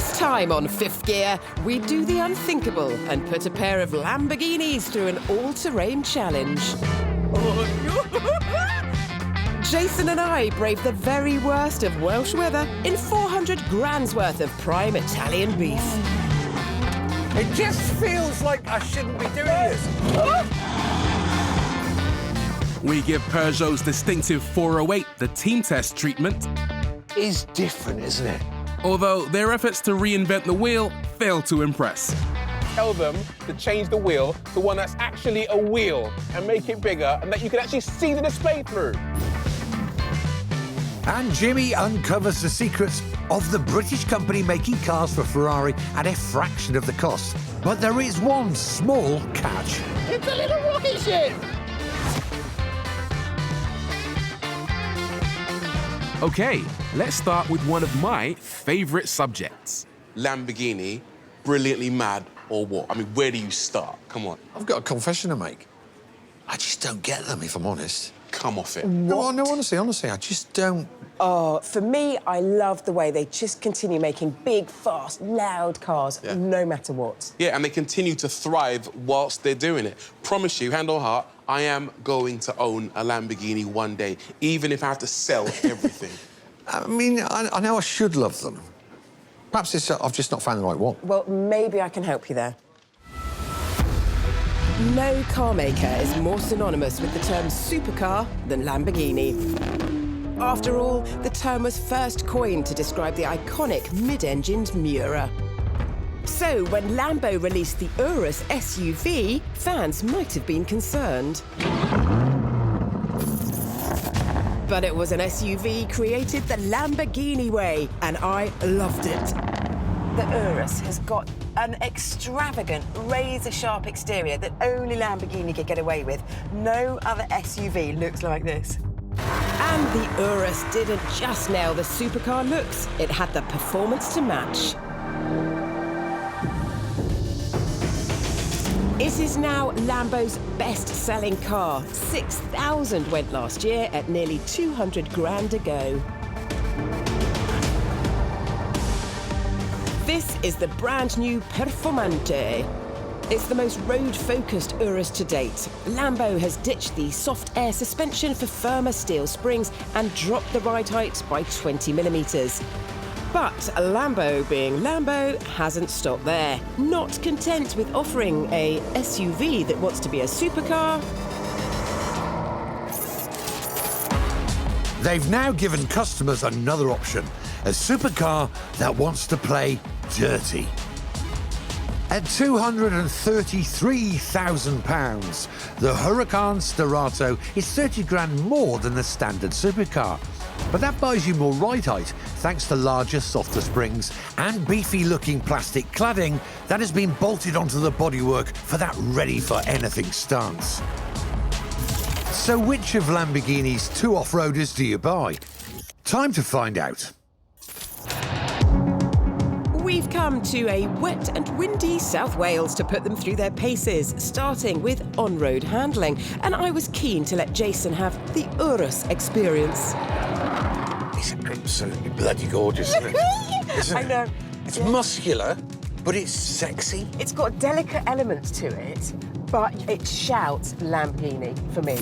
This time on Fifth Gear, we do the unthinkable and put a pair of Lamborghinis through an all-terrain challenge. Jason and I brave the very worst of Welsh weather in 400 grand's worth of prime Italian beef. It just feels like I shouldn't be doing this. We give Peugeot's distinctive 408 the team test treatment, It's different, isn't it? although their efforts to reinvent the wheel fail to impress. Tell them to change the wheel to one that's actually a wheel and make it bigger and that you can actually see the display through. And Jimmy uncovers the secrets of the British company making cars for Ferrari at a fraction of the cost. But there is one small catch. It's a little rocket ship! Okay, let's start with one of my favourite subjects. Lamborghini, brilliantly mad, or what? I mean, where do you start? Come on. I've got a confession to make. I just don't get them, if I'm honest. Come off it. No, honestly, I just don't. Oh, for me, I love the way they just continue making big, fast, loud cars, no matter what. Yeah, and they continue to thrive whilst they're doing it. Promise you, hand on heart, I am going to own a Lamborghini one day, even if I have to sell everything. I mean, I know I should love them. Perhaps I've just not found the right one. Well, maybe I can help you there. No car maker is more synonymous with the term supercar than Lamborghini. After all, the term was first coined to describe the iconic mid-engined Miura. So when Lambo released the Urus SUV, fans might have been concerned. But it was an SUV created the Lamborghini way, and I loved it. The Urus has got an extravagant, razor-sharp exterior that only Lamborghini could get away with. No other SUV looks like this. And the Urus didn't just nail the supercar looks, it had the performance to match. It is now Lambo's best-selling car. 6,000 went last year at nearly 200 grand a go. This is the brand new Performante. It's the most road-focused Urus to date. Lambo has ditched the soft air suspension for firmer steel springs and dropped the ride height by 20 millimetres. But Lambo, being Lambo, hasn't stopped there. Not content with offering a SUV that wants to be a supercar, They've now given customers another option, a supercar that wants to play dirty. At £233,000, the Huracan Sterrato is 30 grand more than the standard supercar. But that buys you more ride height thanks to larger, softer springs and beefy-looking plastic cladding that has been bolted onto the bodywork for that ready-for-anything stance. So which of Lamborghini's two off-roaders do you buy? Time to find out. we've come to a wet and windy South Wales to put them through their paces, starting with on-road handling. And I was keen to let Jason have the Urus experience. It's absolutely bloody gorgeous, isn't it? I know. It's muscular, but it's sexy. It's got delicate elements to it, but it shouts Lamborghini for me.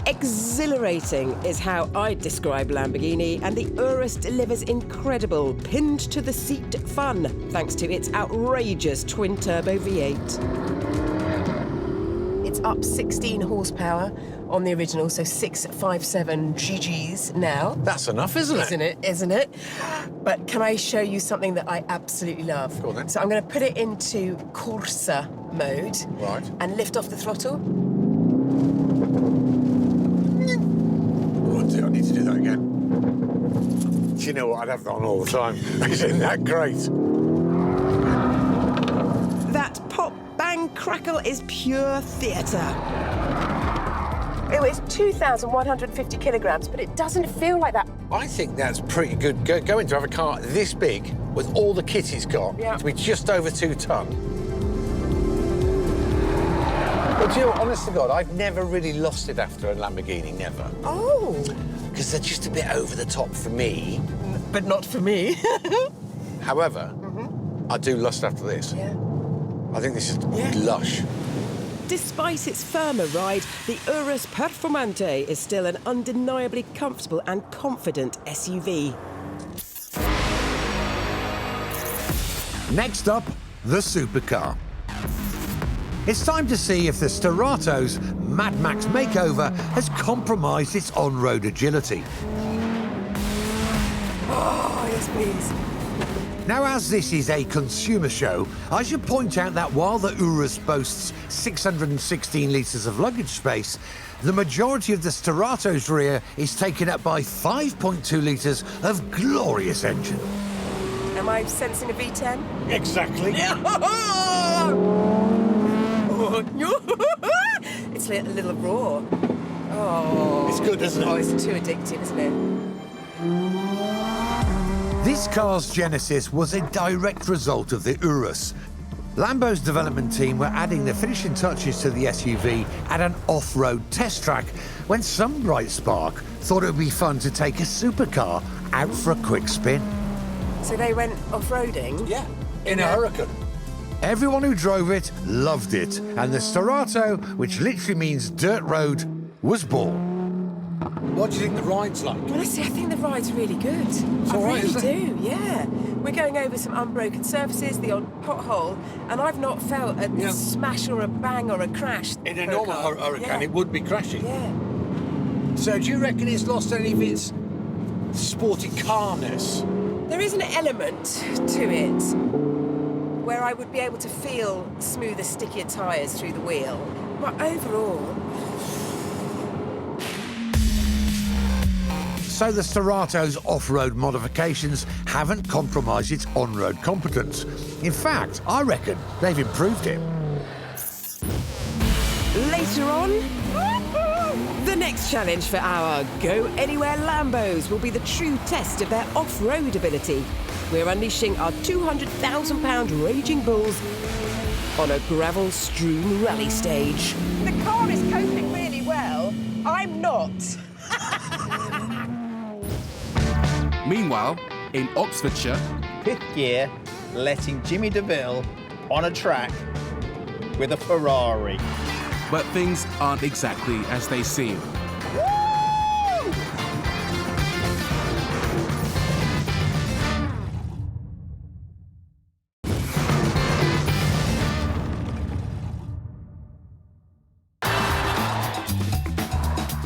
Exhilarating is how I'd describe Lamborghini, and the Urus delivers incredible pinned-to-the-seat fun thanks to its outrageous twin-turbo V8. It's up 16 horsepower on the original, so 657 GGs now. That's enough, isn't it? Isn't it? But can I show you something that I absolutely love? Go on then. So I'm going to put it into Corsa mode. Right. And lift off the throttle. Oh, I need to do that again. Do you know what? I'd have that on all the time. Isn't that great? That pop, bang, crackle is pure theatre. It was 2,150 kilograms, but it doesn't feel like that. I think that's pretty good going to have a car this big with all the kit it's got to be just over 2 ton. But you know, honest to God, I've never really lost it after a Lamborghini, never. Oh. Because they're just a bit over the top for me. But not for me. However, I do lust after this. Yeah. I think this is Yeah. lush. Despite its firmer ride, the Urus Performante is still an undeniably comfortable and confident SUV. Next up, the supercar. It's time to see if the Sterrato's Mad Max makeover has compromised its on-road agility. Oh, yes, please. Now, as this is a consumer show, I should point out that while the Urus boasts 616 litres of luggage space, the majority of the Sterrato's rear is taken up by 5.2 litres of glorious engine. Am I sensing a V10? Exactly. It's a little raw. Oh. It's good, isn't it? Oh, it's too addictive, isn't it? This car's genesis was a direct result of the Urus. Lambo's development team were adding the finishing touches to the SUV at an off-road test track when some bright spark thought it would be fun to take a supercar out for a quick spin. So they went off-roading? Yeah, in a Huracan. Everyone who drove it loved it, and the Sterrato, which literally means dirt road, was born. What do you think the ride's like? Honestly, I think the ride's really good. I all right, really isn't do, yeah. We're going over some unbroken surfaces, the odd pothole, and I've not felt a Yeah. smash or a bang or a crash. In a per normal car. Huracan, Yeah. it would be crashing. Yeah. So do you reckon it's lost any of its sporty carness? There is an element to it where I would be able to feel smoother, stickier tyres through the wheel. But overall, So the Sterrato's off-road modifications haven't compromised its on-road competence. In fact, I reckon they've improved it. Later on, the next challenge for our Go Anywhere Lambos will be the true test of their off-road ability. We're unleashing our £200,000 Raging Bulls on a gravel-strewn rally stage. the car is coping really well. I'm not. Meanwhile, in Oxfordshire, Fifth gear, letting Jimmy DeVille on a track with a Ferrari. but things aren't exactly as they seem.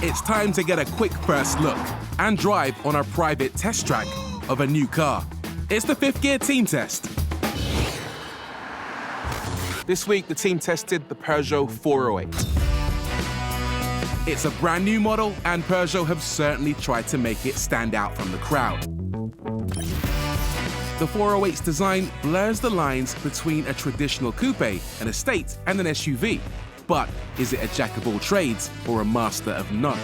It's time to get a quick first look and drive on a private test track of a new car. It's the fifth gear team test. This week, the team tested the Peugeot 408. It's a brand new model, and Peugeot have certainly tried to make it stand out from the crowd. The 408's design blurs the lines between a traditional coupe, an estate, and an SUV. But is it a jack of all trades or a master of none?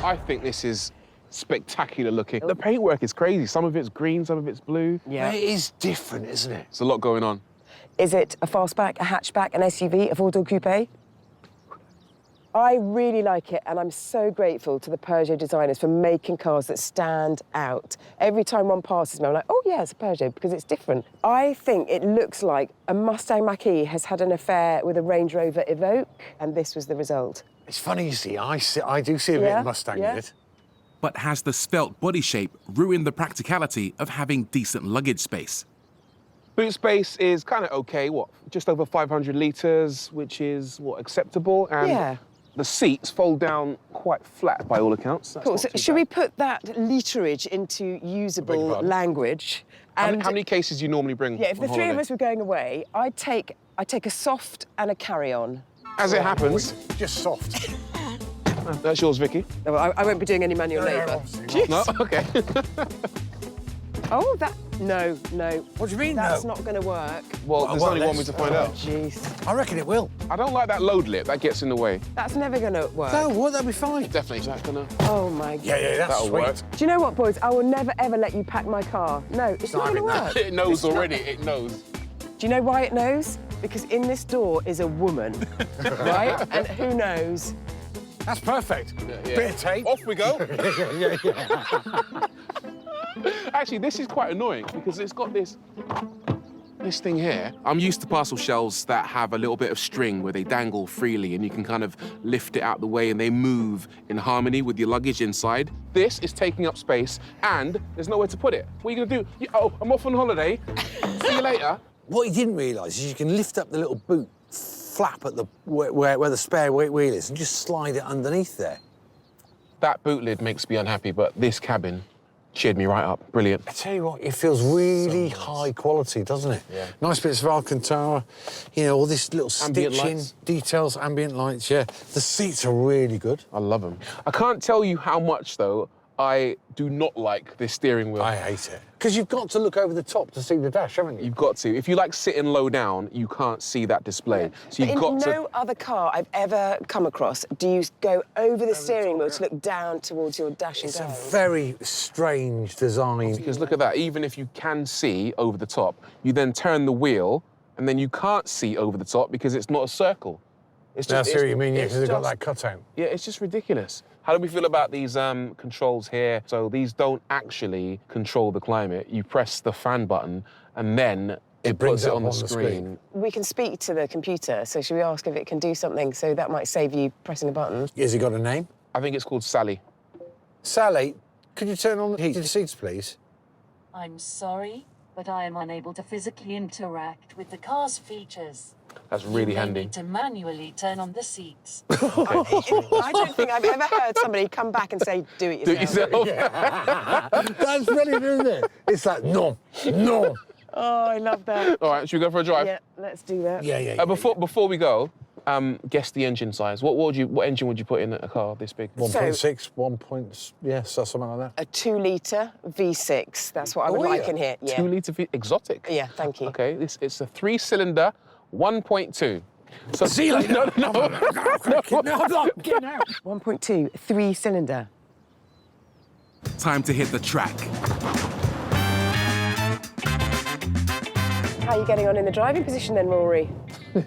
I think this is spectacular looking. The paintwork is crazy. Some of it's green, some of it's blue. Yeah. It is different, isn't it? There's a lot going on. Is it a fastback, a hatchback, an SUV, a four-door coupe? I really like it, and I'm so grateful to the Peugeot designers for making cars that stand out. Every time one passes me, I'm like, oh yeah, it's a Peugeot, because it's different. I think it looks like a Mustang Mach-E has had an affair with a Range Rover Evoque, and this was the result. It's funny, you see, I do see a bit Yeah, of Mustang yeah. in it. But has the svelte body shape ruined the practicality of having decent luggage space? Boot space is kind of okay, what, just over 500 litres, which is, what, acceptable? And Yeah. the seats fold down quite flat by all accounts. That's Cool, not so too should bad. we put that literage into usable pardon? language? How And many cases do you normally bring? yeah, if the on three of holiday? us were going away, I'd take a soft and a carry-on. As it happens, Just soft. that's yours, Vicky. No, I won't be doing any manual labour. No? Okay. Oh, no. What do you mean, That's no? not going to work. Well, there's well, only one way let's- to find out. Jeez, I reckon it will. I don't like that load lip. That gets in the way. that's never going to work. No, what? That'll be fine. Definitely. Is that gonna? Oh my God. Yeah, that's That'll sweet. work. Do you know what, boys? I will never ever let you pack my car. No, it's not going to having work. It knows already. It knows. Do you know why it knows? Because in this door is a woman, right? And who knows? That's perfect. Bit of tape. Off we go. Actually, this is quite annoying because it's got this thing here. I'm used to parcel shelves that have a little bit of string where they dangle freely and you can kind of lift it out the way and they move in harmony with your luggage inside. This is taking up space and there's nowhere to put it. What are you gonna do? Oh, I'm off on holiday. See you later. What he didn't realise is you can lift up the little boot flap at the where the spare wheel is and just slide it underneath there. That boot lid makes me unhappy, but this cabin cheered me right up. Brilliant. I tell you what, it feels really high quality, doesn't it? Yeah. Nice bits of Alcantara, you know, all this little Ambient stitching, lights. details, ambient lights, yeah. The seats are really good. I love them. I can't tell you how much, though, I do not like this steering wheel. I hate it. Because you've got to look over the top to see the dash, haven't you? You've got to. If you like sitting low down, you can't see that display. So you've got to. No other car I've ever come across do you go over the steering wheel to look down towards your dash and It's go. a very strange design. Because look at that. Even if you can see over the top, you then turn the wheel, and then you can't see over the top because it's not a circle. It's I see what you mean, yeah, it's because they've got just- that cutout. Yeah, it's just ridiculous. How do we feel about these controls here? So these don't actually control the climate. You press the fan button and then it brings puts it it on the up on the screen. screen. We can speak to the computer, so should we ask if it can do something? So that might save you pressing a button. Has he got a name? I think it's called Sally. Sally, could you turn on the heated seats, please? I'm sorry, but I am unable to physically interact with the car's features. That's really You may handy. need to manually turn on the seats. I don't think I've ever heard somebody come back and say, do it Do it yourself. yourself. That's brilliant, isn't it? It's like, no, no. Oh, I love that. All right, should we go for a drive? Yeah, let's do that. Yeah. Before we go, guess the engine size. What engine would you put in a car this big? 1.6, 1 point, yes, something like that. A 2-litre V6. That's what I would Oh, like yeah. in here. Yeah. 2 litre exotic. Yeah, thank you. Okay, it's a 3-cylinder 1.2. So See you later. No. No, I'm not getting out. 1.2, 3-cylinder. Time to hit the track. How are you getting on in the driving position then, Rory? You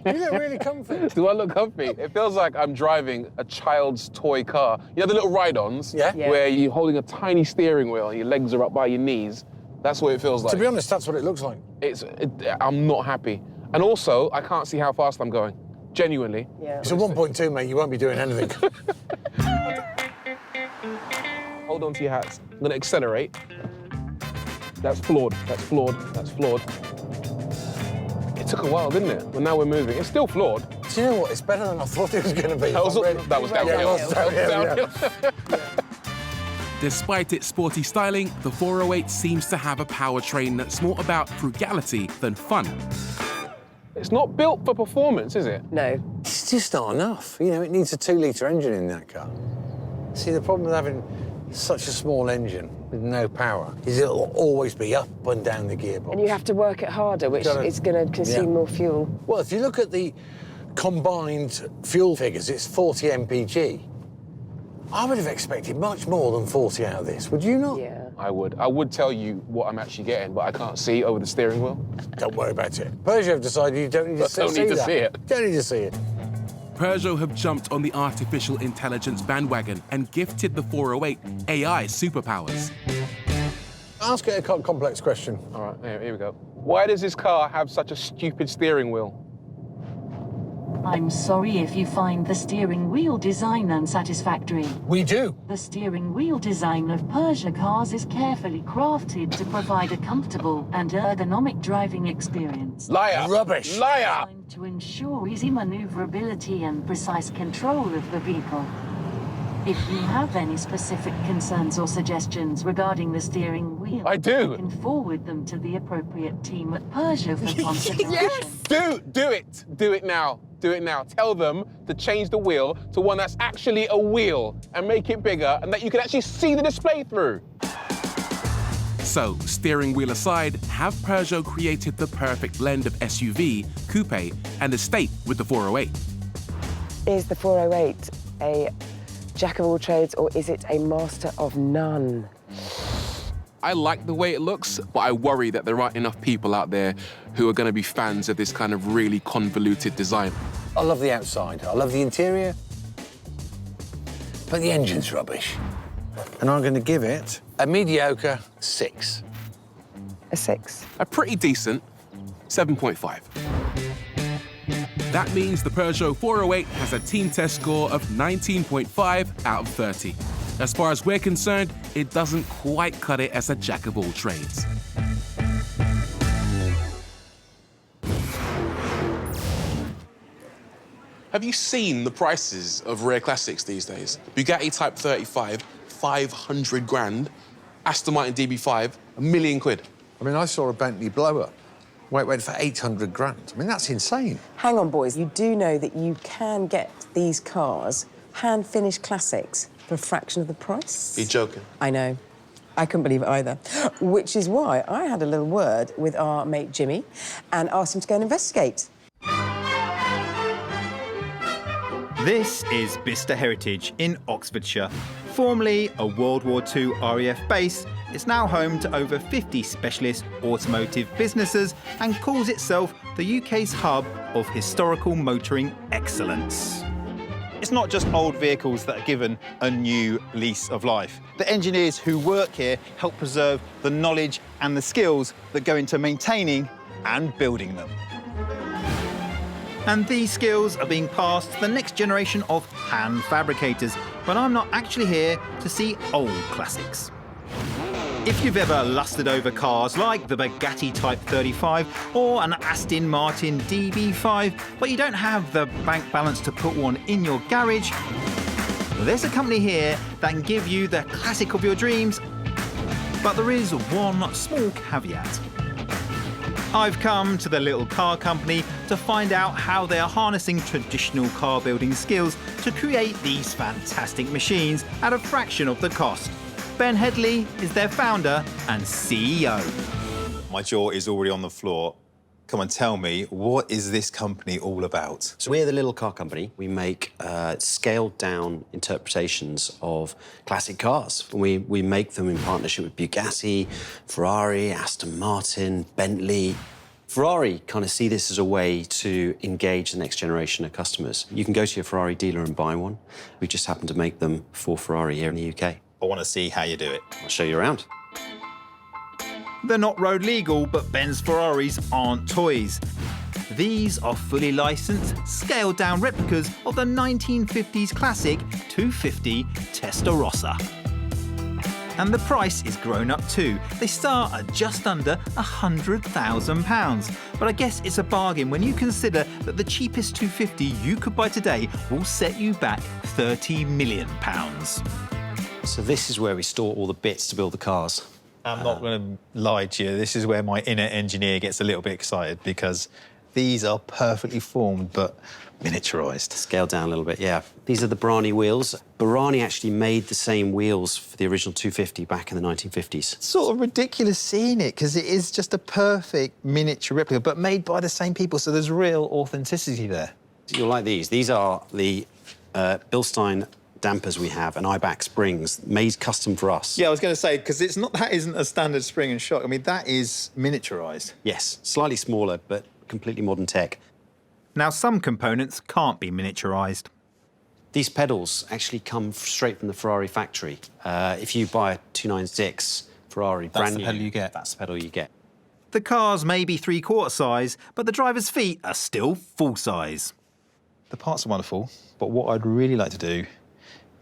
look really comfy. Do I look comfy? It feels like I'm driving a child's toy car. You know the little ride-ons? Yeah. Yeah. Where you're holding a tiny steering wheel and your legs are up by your knees. That's what it feels like. To be honest, that's what it looks like. I'm not happy. And also, I can't see how fast I'm going. Genuinely. Yeah. It's a 1.2, mate, you won't be doing anything. Hold on to your hats. I'm gonna accelerate. That's flawed. It took a while, didn't it? But now we're moving. It's still flawed. Do you know what? It's better than I thought it was going to be. That was downhill. downhill. Despite its sporty styling, the 408 seems to have a powertrain that's more about frugality than fun. It's not built for performance, is it? No. It's just not enough. You know, it needs a 2-litre engine in that car. See, the problem with having such a small engine with no power is it'll always be up and down the gearbox. And you have to work it harder, which is going to consume more fuel. Well, if you look at the combined fuel figures, it's 40 mpg. I would have expected much more than 40 out of this, would you not? Yeah. I would tell you what I'm actually getting, but I can't see over the steering wheel. Don't worry about it. Peugeot have decided you don't need to see Don't need to that. see it. Don't need to see it. Peugeot have jumped on the artificial intelligence bandwagon and gifted the 408 AI superpowers. Ask it a complex question. All right, here we go. Why does this car have such a stupid steering wheel? I'm sorry if you find the steering wheel design unsatisfactory. We do. The steering wheel design of Peugeot cars is carefully crafted to provide a comfortable and ergonomic driving experience. Liar! Rubbish. Liar! Designed to ensure easy maneuverability and precise control of the vehicle. If you have any specific concerns or suggestions regarding the steering wheel, I do. you can forward them to the appropriate team at Peugeot for consideration. Do it! Do it now. Do it now. Tell them to change the wheel to one that's actually a wheel and make it bigger and that you can actually see the display through. So, steering wheel aside, have Peugeot created the perfect blend of SUV, coupe, and estate with the 408? Is the 408 a jack of all trades or is it a master of none? I like the way it looks, but I worry that there aren't enough people out there who are going to be fans of this kind of really convoluted design. I love the outside. I love the interior. But the engine's rubbish. And I'm going to give it A mediocre 6. A 6. A pretty decent 7.5. That means the Peugeot 408 has a team test score of 19.5 out of 30. As far as we're concerned, it doesn't quite cut it as a jack of all trades. Have you seen the prices of rare classics these days? Bugatti Type 35, 500 grand. Aston Martin DB5, £1 million. I mean, I saw a Bentley blower where it went for 800 grand. I mean, that's insane. Hang on, boys. You do know that you can get these cars, hand-finished classics, for a fraction of the price? You're joking. I know. I couldn't believe it either. Which is why I had a little word with our mate Jimmy and asked him to go and investigate. This is Bicester Heritage in Oxfordshire. Formerly a World War II RAF base, it's now home to over 50 specialist automotive businesses and calls itself the UK's hub of historical motoring excellence. It's not just old vehicles that are given a new lease of life. The engineers who work here help preserve the knowledge and the skills that go into maintaining and building them. And these skills are being passed to the next generation of hand fabricators, but I'm not actually here to see old classics. If you've ever lusted over cars like the Bugatti Type 35 or an Aston Martin DB5, but you don't have the bank balance to put one in your garage, well, there's a company here that can give you the classic of your dreams, but there is one small caveat. I've come to the little car company to find out how they are harnessing traditional car building skills to create these fantastic machines at a fraction of the cost. Ben Headley is their founder and CEO. My jaw is already on the floor. Come on, tell me, what is this company all about? So we're the little car company. We make scaled-down interpretations of classic cars. We make them in partnership with Bugatti, Ferrari, Aston Martin, Bentley. Ferrari kind of see this as a way to engage the next generation of customers. You can go to your Ferrari dealer and buy one. We just happen to make them for Ferrari here in the UK. I want to see how you do it. I'll show you around. They're not road legal, but Ben's Ferraris aren't toys. These are fully licensed, scaled-down replicas of the 1950s classic 250 Testarossa. And the price is grown up too. They start at just under £100,000. But I guess it's a bargain when you consider that the cheapest 250 you could buy today will set you back £30 million. So this is where we store all the bits to build the cars. I'm not going to lie to you. This is where my inner engineer gets a little bit excited because these are perfectly formed but miniaturised. Scaled down a little bit, yeah. These are the Barani wheels. Barani actually made the same wheels for the original 250 back in the 1950s. It's sort of ridiculous seeing it because it is just a perfect miniature replica but made by the same people, so there's real authenticity there. You'll like these. These are the Bilstein dampers we have and IBAC springs made custom for us. Yeah, I was going to say, because that isn't a standard spring and shock. I mean, that is miniaturised. Yes, slightly smaller, but completely modern tech. Now, some components can't be miniaturised. These pedals actually come straight from the Ferrari factory. If you buy a 296 Ferrari brand new, pedal you get. That's the pedal you get. The cars may be 3/4 size, but the driver's feet are still full size. The parts are wonderful, but what I'd really like to do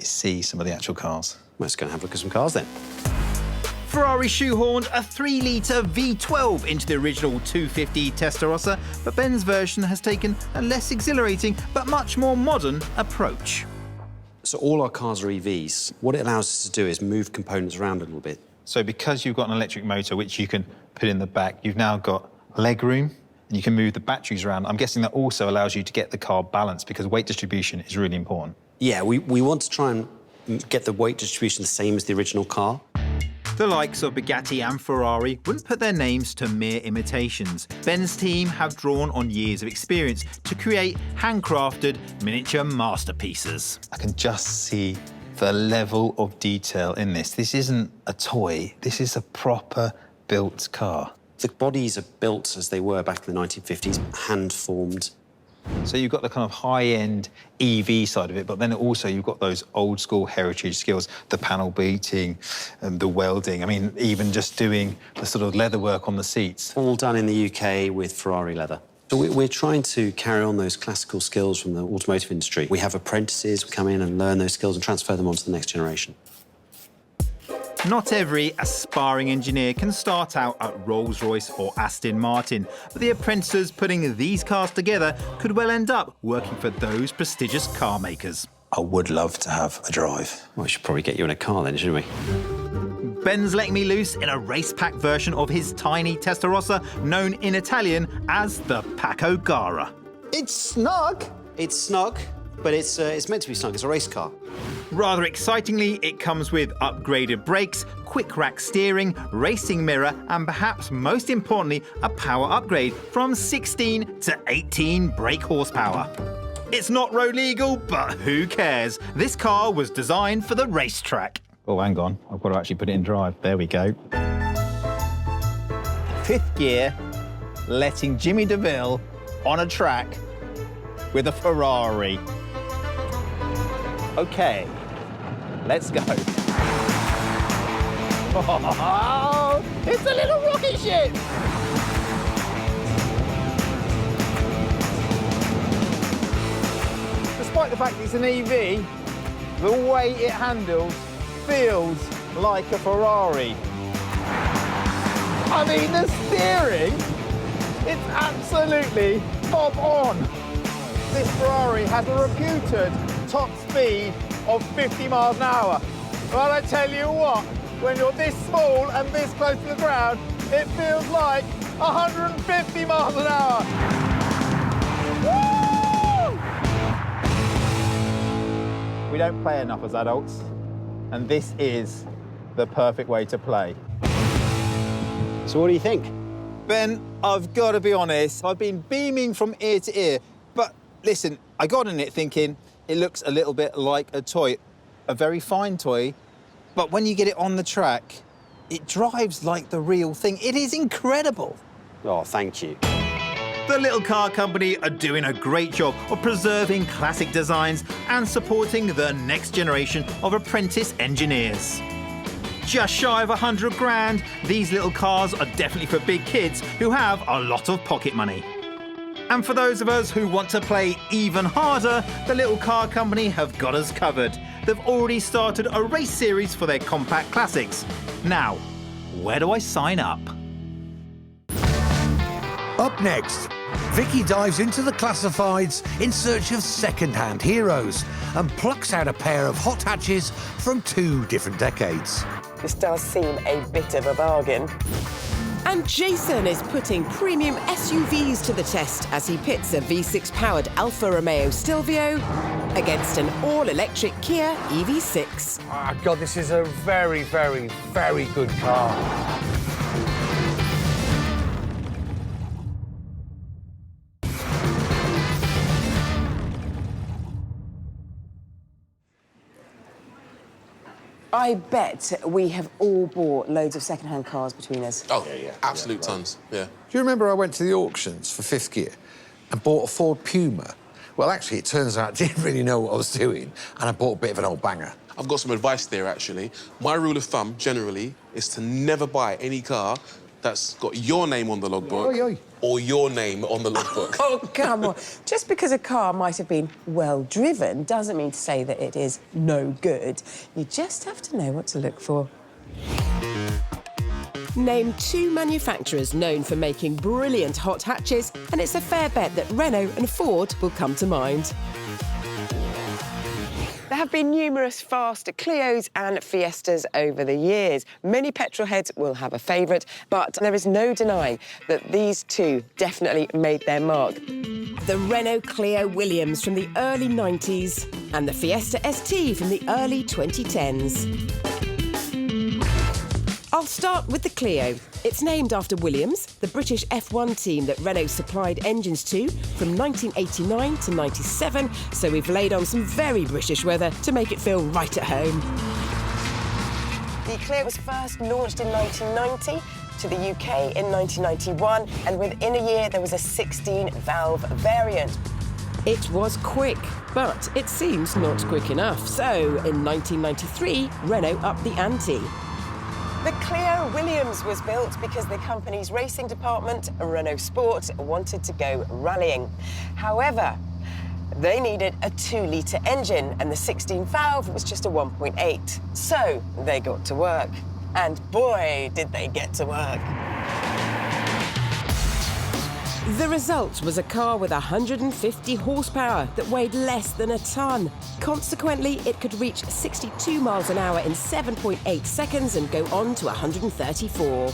is see some of the actual cars. Let's go and have a look at some cars then. Ferrari shoehorned a 3-litre V12 into the original 250 Testarossa, but Ben's version has taken a less exhilarating but much more modern approach. So all our cars are EVs. What it allows us to do is move components around a little bit. So because you've got an electric motor, which you can put in the back, you've now got leg room, and you can move the batteries around. I'm guessing that also allows you to get the car balanced because weight distribution is really important. Yeah, we want to try and get the weight distribution the same as the original car. The likes of Bugatti and Ferrari wouldn't put their names to mere imitations. Ben's team have drawn on years of experience to create handcrafted miniature masterpieces. I can just see the level of detail in this. This isn't a toy. This is a proper built car. The bodies are built as they were back in the 1950s, hand-formed. So you've got the kind of high-end EV side of it, but then also you've got those old-school heritage skills, the panel beating, the welding. I mean, even just doing the sort of leather work on the seats. All done in the UK with Ferrari leather. So we're trying to carry on those classical skills from the automotive industry. We have apprentices who come in and learn those skills and transfer them on to the next generation. Not every aspiring engineer can start out at Rolls-Royce or Aston Martin, but the apprentices putting these cars together could well end up working for those prestigious car makers. I would love to have a drive. Well, we should probably get you in a car then, shouldn't we? Ben's letting me loose in a race pack version of his tiny Testarossa, known in Italian as the Paco Gara. It's snug. It's snug, but it's meant to be snug. It's a race car. Rather excitingly, it comes with upgraded brakes, quick rack steering, racing mirror, and perhaps most importantly, a power upgrade from 16 to 18 brake horsepower. It's not road legal, but who cares? This car was designed for the racetrack. Oh, hang on. I've got to actually put it in drive. There we go. Fifth gear, letting Jimmy DeVille on a track with a Ferrari. OK, let's go. Oh, it's a little rocket ship! Despite the fact it's an EV, the way it handles feels like a Ferrari. I mean, the steering, it's absolutely bob on. This Ferrari has a reputed top speed of 50 miles an hour. Well, I tell you what, when you're this small and this close to the ground, it feels like 150 miles an hour. Woo! We don't play enough as adults, and this is the perfect way to play. So what do you think? Ben, I've got to be honest, I've been beaming from ear to ear, but listen, I got in it thinking it looks a little bit like a toy, a very fine toy, but when you get it on the track, it drives like the real thing. It is incredible. Oh, thank you. The Little Car Company are doing a great job of preserving classic designs and supporting the next generation of apprentice engineers. Just shy of 100 grand, these little cars are definitely for big kids who have a lot of pocket money. And for those of us who want to play even harder, the Little Car Company have got us covered. They've already started a race series for their compact classics. Now, where do I sign up? Up next, Vicky dives into the classifieds in search of second-hand heroes and plucks out a pair of hot hatches from 2 different decades. This does seem a bit of a bargain. And Jason is putting premium SUVs to the test as he pits a V6-powered Alfa Romeo Stelvio against an all-electric Kia EV6. Oh, God, this is a very, very, very good car. I bet we have all bought loads of second-hand cars between us. Oh, yeah. Absolute tons, yeah. Do you remember I went to the auctions for 5th gear and bought a Ford Puma? Well, actually, it turns out I didn't really know what I was doing, and I bought a bit of an old banger. I've got some advice there, actually. My rule of thumb, generally, is to never buy any car that's got your name on the logbook or your name on the logbook. Oh, come on. Just because a car might have been well-driven doesn't mean to say that it is no good. You just have to know what to look for. Name 2 manufacturers known for making brilliant hot hatches, and it's a fair bet that Renault and Ford will come to mind. There have been numerous fast Clios and Fiestas over the years. Many petrol heads will have a favourite, but there is no denying that these 2 definitely made their mark. The Renault Clio Williams from the early 90s and the Fiesta ST from the early 2010s. I'll start with the Clio. It's named after Williams, the British F1 team that Renault supplied engines to from 1989 to 97, so we've laid on some very British weather to make it feel right at home. The Clio was first launched in 1990 to the UK in 1991, and within a year there was a 16-valve variant. It was quick, but it seems not quick enough. So, in 1993, Renault upped the ante. The Clio Williams was built because the company's racing department, Renault Sport, wanted to go rallying. However, they needed a 2-litre engine, and the 16-valve was just a 1.8. So they got to work. And boy, did they get to work. The result was a car with 150 horsepower that weighed less than a tonne. Consequently, it could reach 62 miles an hour in 7.8 seconds and go on to 134.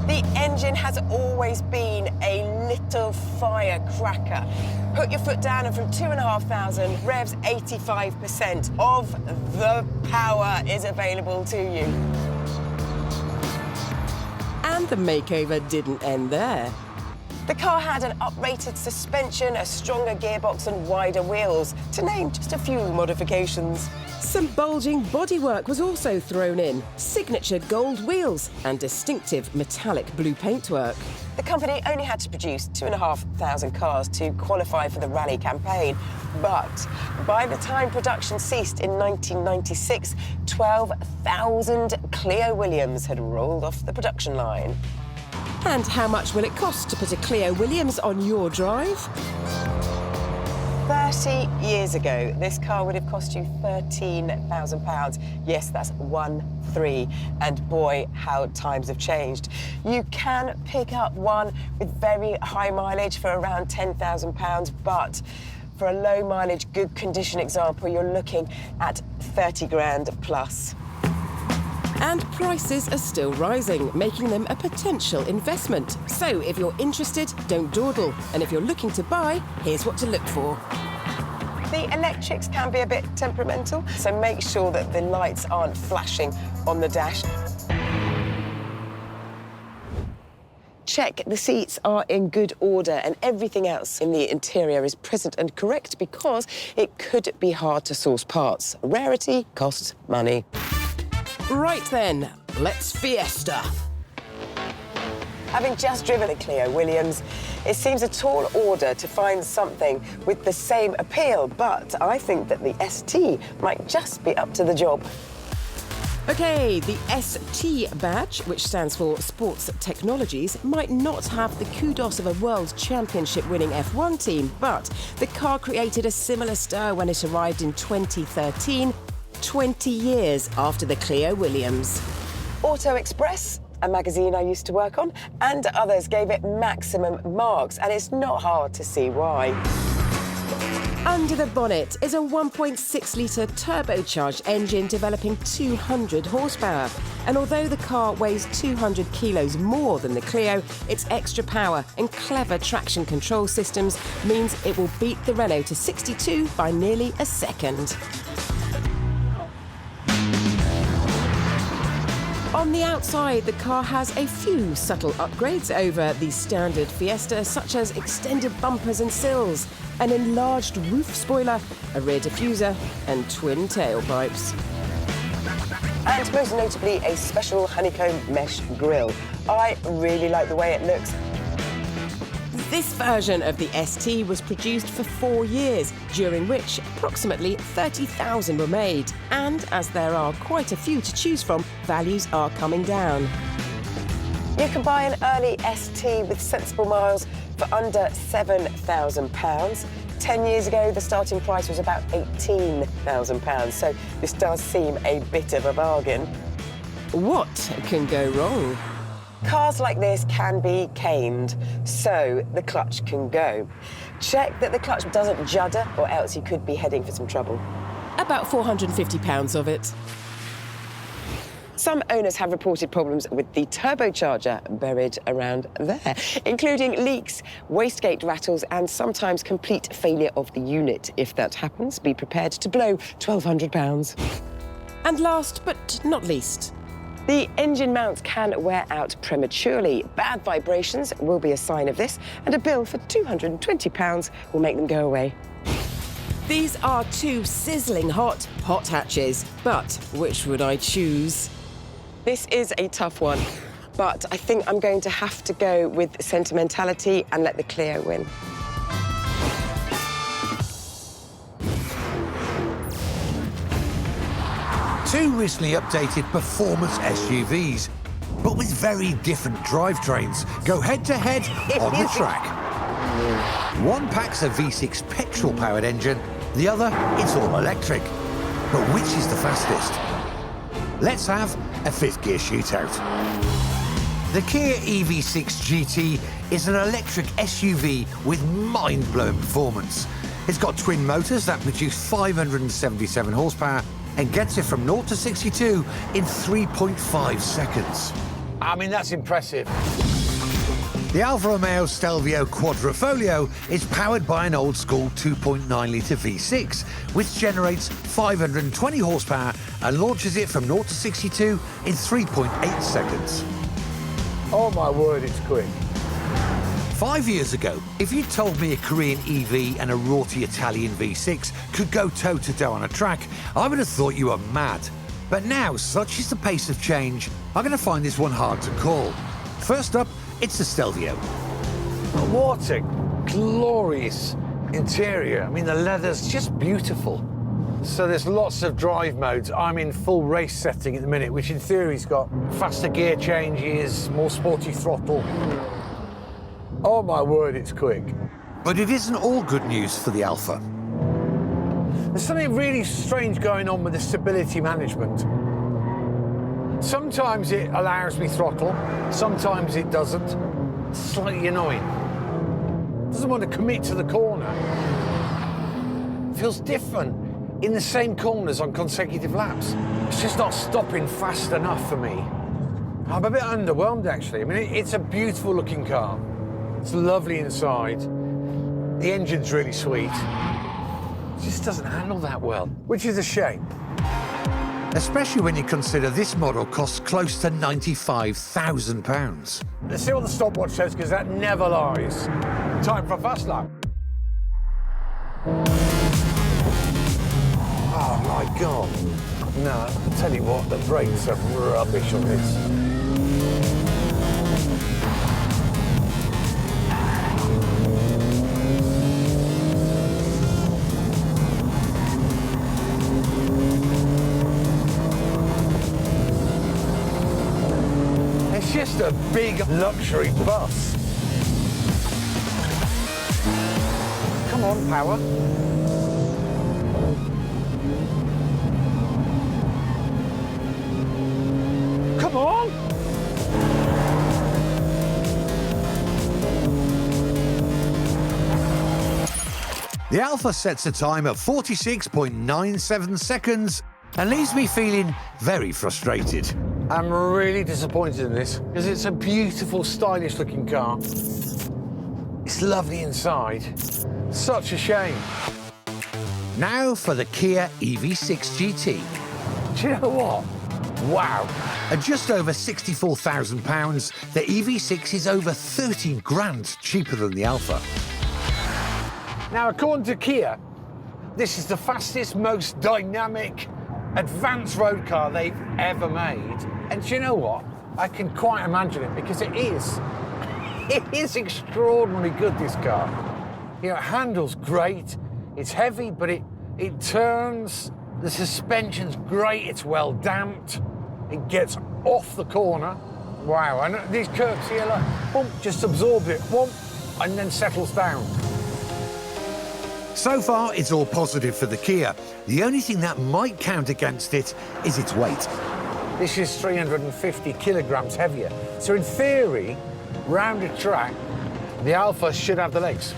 The engine has always been a little firecracker. Put your foot down and from 2,500 revs, 85% of the power is available to you. And the makeover didn't end there. The car had an uprated suspension, a stronger gearbox and wider wheels, to name just a few modifications. Some bulging bodywork was also thrown in, signature gold wheels and distinctive metallic blue paintwork. The company only had to produce 2,500 cars to qualify for the rally campaign. But by the time production ceased in 1996, 12,000 Clio Williams had rolled off the production line. And how much will it cost to put a Clio Williams on your drive? 30 years ago, this car would have cost you £13,000. Yes, that's 1-3. And boy, how times have changed. You can pick up one with very high mileage for around £10,000, but for a low mileage, good condition example, you're looking at 30 grand plus. And prices are still rising, making them a potential investment. So if you're interested, don't dawdle. And if you're looking to buy, here's what to look for. The electrics can be a bit temperamental, so make sure that the lights aren't flashing on the dash. Check the seats are in good order and everything else in the interior is present and correct, because it could be hard to source parts. Rarity costs money. Right then, let's fiesta. Having just driven a Clio Williams, it seems a tall order to find something with the same appeal, but I think that the ST might just be up to the job. OK, the ST badge, which stands for Sports Technologies, might not have the kudos of a World Championship-winning F1 team, but the car created a similar stir when it arrived in 2013, 20 years after the Clio Williams. Auto Express, a magazine I used to work on, and others gave it maximum marks, and it's not hard to see why. Under the bonnet is a 1.6-litre turbocharged engine developing 200 horsepower. And although the car weighs 200 kilos more than the Clio, its extra power and clever traction control systems means it will beat the Renault to 62 by nearly a second. On the outside, the car has a few subtle upgrades over the standard Fiesta, such as extended bumpers and sills, an enlarged roof spoiler, a rear diffuser, and twin tailpipes. And most notably, a special honeycomb mesh grille. I really like the way it looks. This version of the ST was produced for 4 years, during which approximately 30,000 were made. And as there are quite a few to choose from, values are coming down. You can buy an early ST with sensible miles for under £7,000. 10 years ago, the starting price was about £18,000, so this does seem a bit of a bargain. What can go wrong? Cars like this can be caned, so the clutch can go. Check that the clutch doesn't judder, or else you could be heading for some trouble. About £450 of it. Some owners have reported problems with the turbocharger buried around there, including leaks, wastegate rattles, and sometimes complete failure of the unit. If that happens, be prepared to blow £1,200. And last but not least, the engine mounts can wear out prematurely. Bad vibrations will be a sign of this, and a bill for £220 will make them go away. these are two sizzling hot hatches, but which would I choose? This is a tough one, but I think I'm going to have to go with sentimentality and let the Clio win. two recently updated performance SUVs, but with very different drivetrains, go head-to-head on the track. One packs a V6 petrol-powered engine, the other is all electric. But which is the fastest? Let's have a fifth-gear shootout. The Kia EV6 GT is an electric SUV with mind-blowing performance. It's got twin motors that produce 577 horsepower and gets it from 0 to 62 in 3.5 seconds. I mean, that's impressive. The Alfa Romeo Stelvio Quadrifoglio is powered by an old-school 2.9-litre V6, which generates 520 horsepower and launches it from 0 to 62 in 3.8 seconds. Oh my word, it's quick. 5 years ago, if you told me a Korean EV and a raughty Italian V6 could go toe-to-toe on a track, I would have thought you were mad. But now, such is the pace of change, I'm going to find this one hard to call. First up, it's the Stelvio. What a glorious interior. I mean, the leather's just beautiful. So there's lots of drive modes. I'm in full race setting at the minute, which in theory's got faster gear changes, more sporty throttle. Oh my word, it's quick. But it isn't all good news for the Alfa. There's something really strange going on with the stability management. Sometimes it allows me throttle, sometimes it doesn't. It's slightly annoying. It doesn't want to commit to the corner. It feels different in the same corners on consecutive laps. It's just not stopping fast enough for me. I'm a bit underwhelmed, actually. I mean, it's a beautiful looking car. It's lovely inside. The engine's really sweet. It just doesn't handle that well, which is a shame. Especially when you consider this model costs close to £95,000. Let's see what the stopwatch says, because that never lies. Time for a fast lap. Oh my God. No, I'll tell you what, the brakes are rubbish on this. It's just a big luxury bus. Come on, power. Come on! The Alfa sets a time of 46.97 seconds and leaves me feeling very frustrated. I'm really disappointed in this, because it's a beautiful, stylish-looking car. It's lovely inside. Such a shame. Now for the Kia EV6 GT. Do you know what? Wow. At just over £64,000, the EV6 is over 30 grand cheaper than the Alfa. Now, according to Kia, this is the fastest, most dynamic, advanced road car they've ever made. And do you know what? I can quite imagine it, because it is. It is extraordinarily good, this car. You know, it handles great. It's heavy, but it turns. The suspension's great. It's well damped. It gets off the corner. Wow, and these curves here, like, boom, just absorbs it, boom, and then settles down. So far, it's all positive for the Kia. The only thing that might count against it is its weight. This is 350 kilograms heavier. So in theory, round a track, the Alfa should have the legs.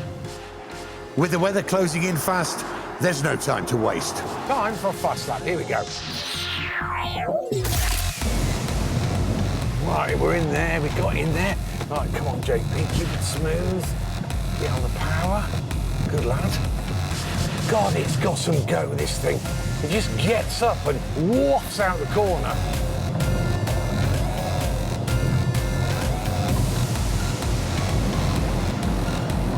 With the weather closing in fast, there's no time to waste. Time for a fast lap. Here we go. Right, we're in there. We got in there. Right, come on, JP. Keep it smooth. Get on the power. Good lad. God, it's got some go, this thing. It just gets up and wafts out the corner.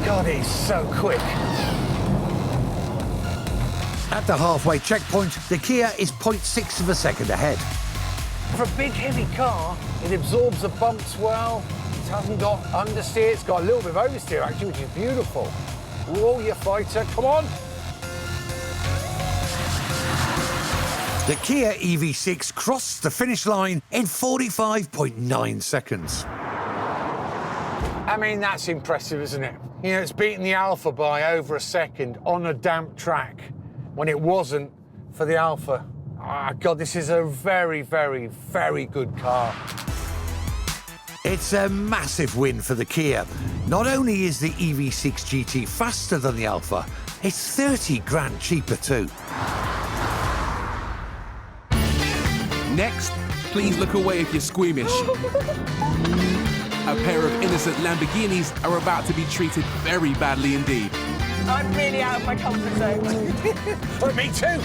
God, it's so quick. At the halfway checkpoint, the Kia is 0.6 of a second ahead. For a big, heavy car, it absorbs the bumps well. It hasn't got understeer. It's got a little bit of oversteer, actually, which is beautiful. Whoa, you fighter, come on. The Kia EV6 crossed the finish line in 45.9 seconds. I mean, that's impressive, isn't it? You know, it's beaten the Alpha by over a second on a damp track when it wasn't for the Alpha. Oh, God, this is a very, very, very good car. It's a massive win for the Kia. Not only is the EV6 GT faster than the Alpha, it's 30 grand cheaper too. Next, please look away if you're squeamish. A pair of innocent Lamborghinis are about to be treated very badly indeed. I'm really out of my comfort zone. Well, me too.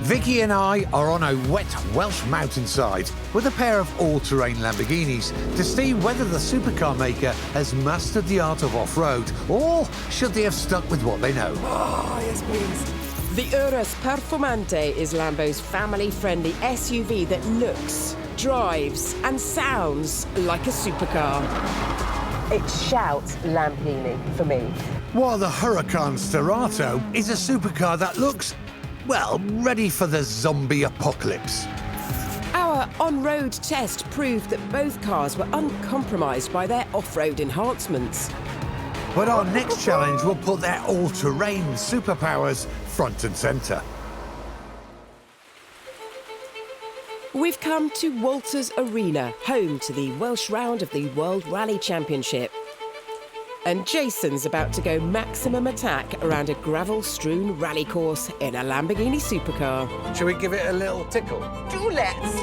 Vicky and I are on a wet Welsh mountainside with a pair of all-terrain Lamborghinis to see whether the supercar maker has mastered the art of off-road, or should they have stuck with what they know. Oh, yes, please. The Urus Performante is Lambo's family-friendly SUV that looks, drives and sounds like a supercar. It shouts Lamborghini for me. While the Huracan Sterrato is a supercar that looks, well, ready for the zombie apocalypse. Our on-road test proved that both cars were uncompromised by their off-road enhancements. But our next challenge will put their all-terrain superpowers front and centre. We've come to Walters Arena, home to the Welsh round of the World Rally Championship. And Jason's about to go maximum attack around a gravel-strewn rally course in a Lamborghini supercar. Shall we give it a little tickle? Do let's.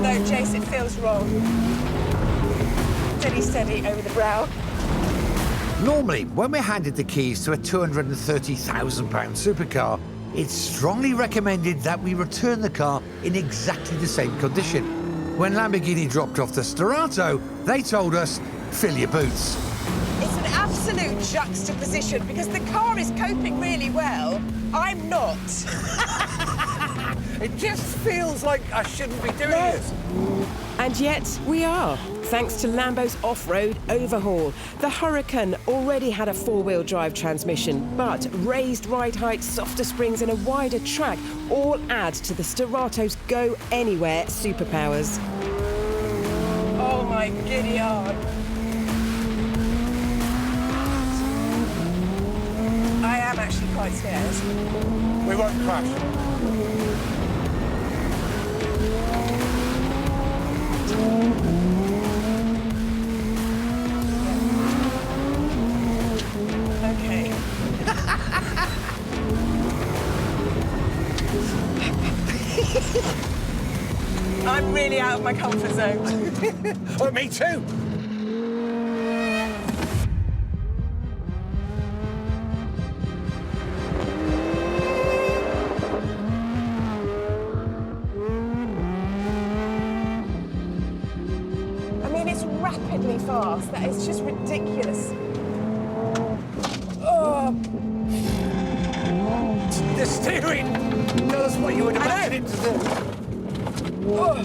No, Jace, it feels wrong. Steady, steady over the brow. Normally, when we're handed the keys to a £230,000 supercar, it's strongly recommended that we return the car in exactly the same condition. When Lamborghini dropped off the Sterrato, they told us, fill your boots. It's an absolute juxtaposition because the car is coping really well. I'm not. It just feels like I shouldn't be doing this. And yet, we are, thanks to Lambo's off-road overhaul. The Huracan already had a four-wheel drive transmission, but raised ride height, softer springs and a wider track all add to the Sterrato's go-anywhere superpowers. Oh, my giddy aunt. I am actually quite scared. We won't crash. Okay. I'm really out of my comfort zone. Oh, me too. Rapidly fast. That is just ridiculous. Oh. The steering does what you would imagine it to do. Oh.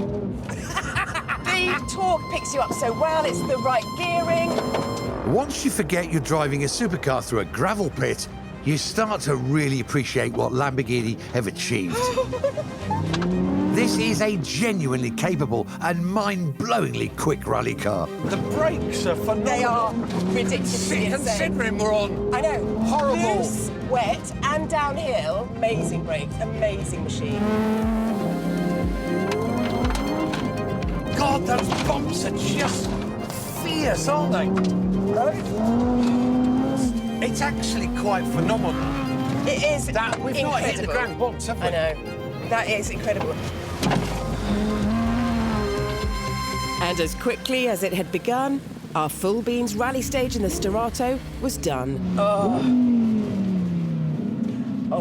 The torque picks you up so well. It's the right gearing. Once you forget you're driving a supercar through a gravel pit, you start to really appreciate what Lamborghini have achieved. This is a genuinely capable and mind-blowingly quick rally car. The brakes are phenomenal. They are ridiculously insane. Considering we're on I know. horrible. Loose, wet and downhill. Amazing brakes. Amazing machine. God, those bumps are just fierce, aren't they? Right? It's actually quite phenomenal. It is that we've incredible. not hit the ground once, have we? I know. That is incredible. And as quickly as it had begun, our full beans rally stage in the Sterrato was done. Oh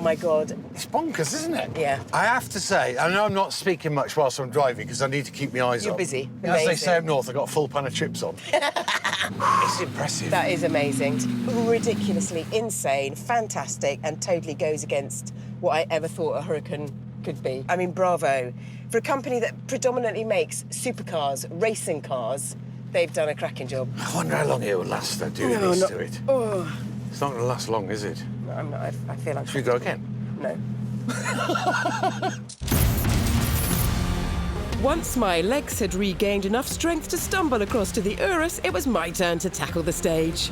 Oh, my God. It's bonkers, isn't it? Yeah. I have to say, I know I'm not speaking much whilst I'm driving because I need to keep my eyes You're on. busy. As they Amazing. say up north, I've got a full pan of chips on. It's impressive. That is amazing. Ridiculously insane, fantastic, and totally goes against what I ever thought a Huracan could be. I mean, bravo. For a company that predominantly makes supercars, racing cars, they've done a cracking job. I wonder how long it will last, though, doing No, this not- to it. Oh, It's not going to last long, is it? no, I'm not. I feel like... Should we go again? No. Once my legs had regained enough strength to stumble across to the Urus, it was my turn to tackle the stage.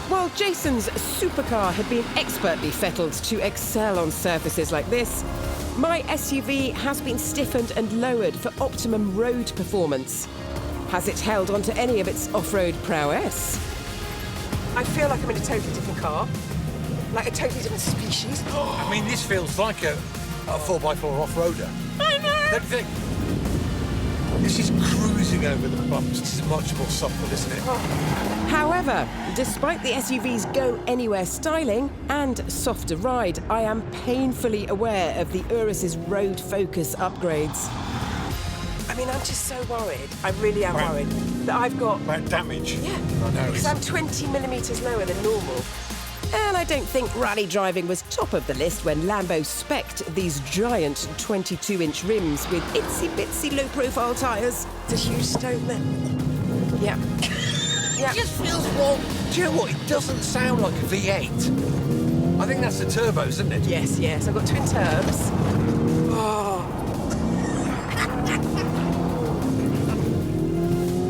While Jason's supercar had been expertly fettled to excel on surfaces like this, my SUV has been stiffened and lowered for optimum road performance. Has it held onto any of its off-road prowess? I feel like I'm in a totally different car. Like a totally different species. I mean, this feels like a 4x4 off-roader. I know! Don't you think? This is cruising over the bumps. This is much more supple, isn't it? However, despite the SUV's go-anywhere styling and softer ride, I am painfully aware of the Urus's road focus upgrades. I mean, I'm just so worried. I really am Right. worried that I've got... About damage. Yeah, I know. because I'm 20 millimetres lower than normal. And I don't think rally driving was top of the list when Lambo spec'd these giant 22-inch rims with itsy-bitsy low-profile tyres. It's a huge stone there. Yeah. Yeah. It just feels wrong. Do you know what? It doesn't sound like a V8. I think that's the turbos, isn't it? Yes, yes. I've got twin turbs. Oh.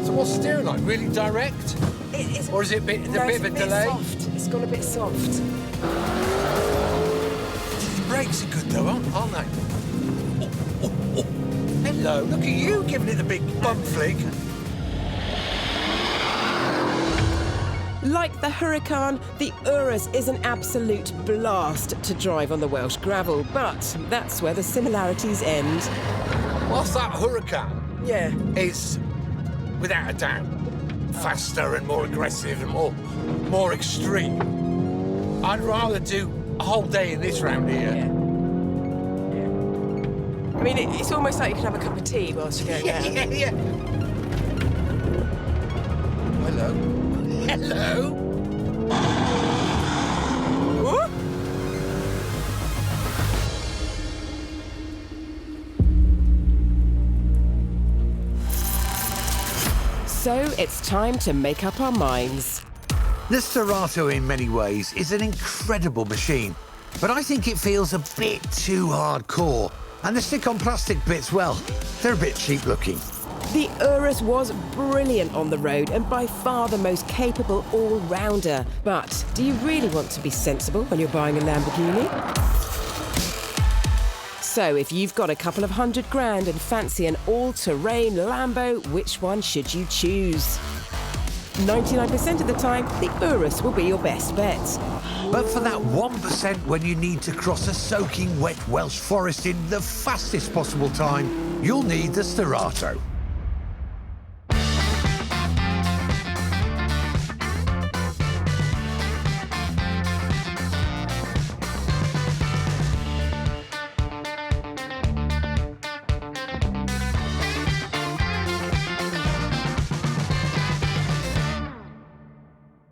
So what's the steering like? Really direct? It is... Or is it a bit, No, a bit of a delay? Soft. It's gone a bit soft. The brakes are good though, aren't they? Oh. Hello, look at you giving it the big bump flick. Like the Huracan, the Urus is an absolute blast to drive on the Welsh gravel, but that's where the similarities end. Whilst that Huracan Yeah. is, without a doubt, faster and more aggressive and more extreme, I'd rather do a whole day in this round here. Yeah. I mean, it's almost like you can have a cup of tea whilst you're going down. Yeah. Hello. Hello. Ooh. So it's time to make up our minds. The Sterrato in many ways is an incredible machine, but I think it feels a bit too hardcore. And the stick-on plastic bits, well, they're a bit cheap looking. The Urus was brilliant on the road and by far the most capable all-rounder. But do you really want to be sensible when you're buying a Lamborghini? So if you've got a couple of $100,000 and fancy an all-terrain Lambo, which one should you choose? 99% of the time, the Urus will be your best bet. But for that 1% when you need to cross a soaking wet Welsh forest in the fastest possible time, you'll need the Sterrato.